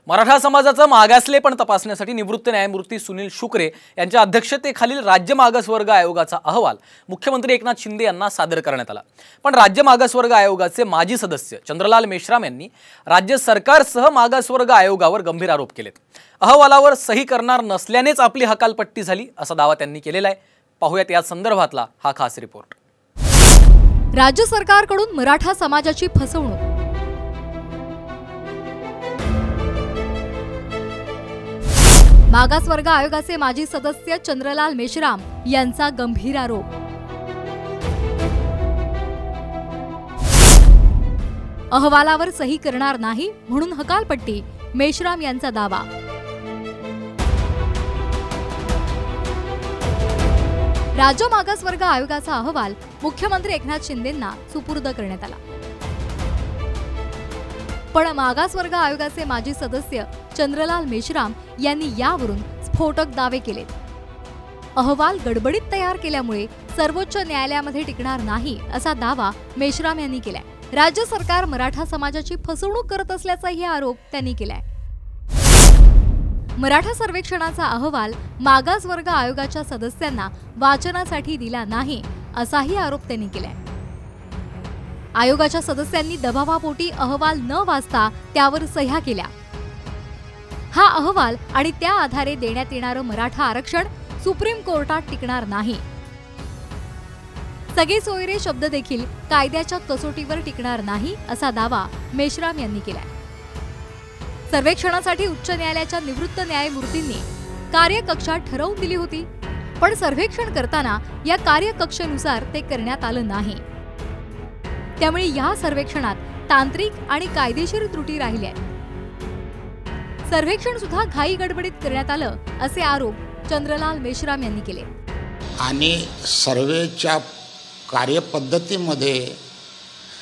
मराठा समाजाचा मागासलेपण तपासण्यासाठी निवृत्त न्यायमूर्ती सुनील शुक्रे यांच्या अध्यक्षतेखालील राज्य मागासवर्ग आयोगाचा अहवाल मुख्यमंत्री एकनाथ शिंदे यांना सादर करण्यात आला। पण राज्य मागासवर्ग आयोगाचे माजी सदस्य चंद्रलाल मेश्राम यांनी राज्य सरकारसह मागासवर्ग आयोगावर गंभीर आरोप केलेत। अहवालावर सही करणार नसल्यानेच आपली हकालपट्टी झाली असा दावा त्यांनी केलेला आहे। पाहूयात या संदर्भातला हा खास रिपोर्ट। राज्य सरकारकडून मराठा समाजाची फसवणूक। मागासवर्ग आयोगाचे माजी सदस्य चंद्रलाल मेश्राम यांचा गंभीर आरोप। अहवालावर सही करणार नाही म्हणून हकालपट्टी, मेश्राम यांचा दावा। राज्य मागासवर्ग आयोगाचा अहवाल मुख्यमंत्री एकनाथ शिंदेंना सुपूर्द करण्यात आला। पण मागासवर्ग आयोगाचे माजी सदस्य चंद्रलाल मेश्राम यांनी यावरून स्फोटक दावे केलेत। अहवाल गडबडीत तयार केल्यामुळे सर्वोच्च न्यायालयामध्ये टिकणार नाही असा दावा मेश्राम यांनी केलाय। राज्य सरकार मराठा समाजाची फसवणूक करत असल्याचाही आरोप त्यांनी केलाय। मराठा सर्वेक्षणाचा अहवाल मागासवर्ग आयोगाच्या सदस्यांना वाचनासाठी दिला नाही असाही आरोप त्यांनी केलाय। आयोगाच्या सदस्यांनी दबावापोटी अहवाल न वाचता त्यावर सह्या केल्या। हा अहवाल आणि त्या आधारे देण्यात येणारं मराठा आरक्षण सुप्रीम कोर्टात टिकणार नाही। सगळे सोयरे शब्द देखील कायद्याच्या कसोटीवर टिकणार नाही असा दावा मेश्राम यांनी केलाय। सर्वेक्षणासाठी उच्च न्यायालयाच्या निवृत्त न्यायमूर्तींनी कार्यकक्षा ठरवून दिली होती, पण सर्वेक्षण करताना या कार्यकक्षेनुसार ते करण्यात आलं नाही। त्यामुळे या सर्वेक्षणात तांत्रिक आणि कायदेशीर त्रुटी राहिल्या। सर्वेक्षण सुद्धा घाई गडबडीत करण्यात आलं असे आरोप चंद्रलाल मेश्राम यांनी केले। आणि सर्वेच्या कार्यपद्धतीमध्ये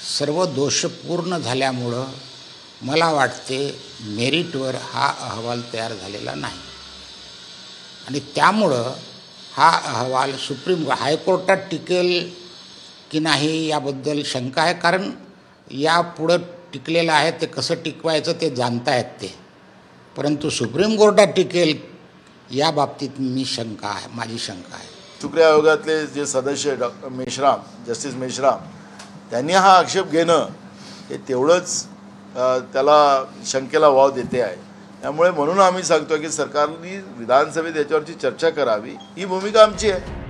सर्व दोषपूर्ण झाल्यामुळे मला वाटते मेरिटवर हा अहवाल तयार झालेला नाही आणि त्यामुळे हा अहवाल सुप्रीम हायकोर्टात टिकेल की नाही याबद्दल शंका आहे। कारण यापुढे टिकलेलं आहे ते कसं टिकवायचं ते जाणतायत ते, परंतु सुप्रीम कोर्टात टिकेल या बाबतीत माझी शंका आहे। शुक्रे आयोगातले जे सदस्य मेश्राम, जस्टिस मेश्राम त्यांनी हा आक्षेप घेणं हे तेवढंच त्याला शंकेला वाव देते आहे। त्यामुळे म्हणून आम्ही सांगतो की सरकारने विधानसभेत याच्यावरची चर्चा करावी, ही भूमिका आमची आहे।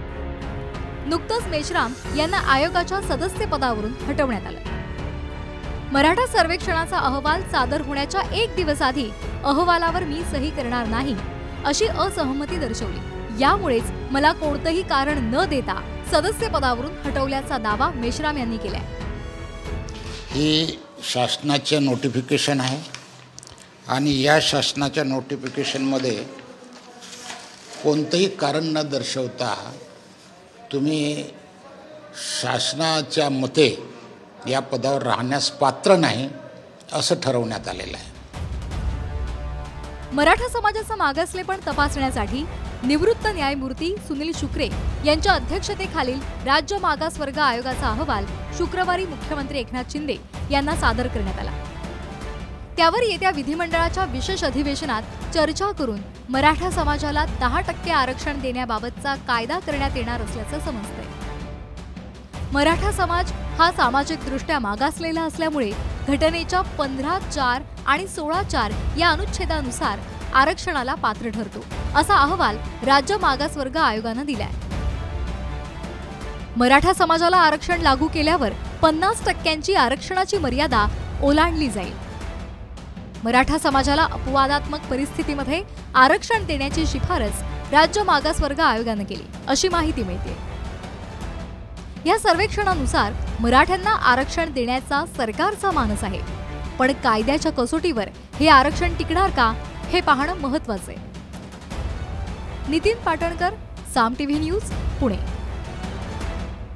नुकतंच मेश्राम यांना आयोगाच्या सदस्यपदावरून हटवण्यात आलं। मराठा सर्वेक्षणाचा अहवाल सादर होण्याच्या एक दिवस आधी अहवालावर मी सही करणार नाही अशी असहमती दर्शवली। यामुळेच मला कोणतंही कारण न देता सदस्यपदावरून हटवल्याचा दावा मेश्राम यांनी केलाय। ही शासनाचे नोटिफिकेशन आहे आणि या शासनाच्या नोटिफिकेशनमध्ये कोणतंही कारण न दर्शवता तुम्ही शासनाच्या मते या पदावर राहण्यास पात्र नाही असं ठरवण्यात आलेलं आहे। मराठा समाजाचा मागासलेपण तपासण्यासाठी निवृत्त न्यायमूर्ती सुनील शुक्रे यांच्या अध्यक्षतेखालील राज्य मागासवर्ग आयोगाचा अहवाल शुक्रवारी मुख्यमंत्री एकनाथ शिंदे यांना सादर करण्यात आला। त्यावर येत्या विधिमंडळाच्या विशेष अधिवेशनात चर्चा करून मराठा समाजाला 10% आरक्षण देण्याबाबतचा कायदा करण्यात येणार असल्याचं समजतंय। मराठा समाज हा सामाजिकदृष्ट्या मागासलेला असल्यामुळे घटनेच्या 15(4) आणि 16(4) या अनुच्छेदानुसार आरक्षणाला पात्र ठरतो असा अहवाल राज्य मागासवर्ग आयोगानं दिलाय। मराठा समाजाला आरक्षण लागू केल्यावर 50% आरक्षणाची मर्यादा ओलांडली जाईल। मराठा समाजाला अपवादात्मक परिस्थितीमध्ये आरक्षण देण्याची शिफारस राज्य मागासवर्ग आयोगानं केली अशी माहिती मिळते। या सर्वेक्षणानुसार मराठ्यांना आरक्षण देण्याचा सरकारचा मानस आहे, पण कायद्याच्या कसोटीवर हे आरक्षण टिकणार का हे पाहणं महत्त्वाचं आहे। नितीन पाटणकर, साम टीव्ही न्यूज, पुणे।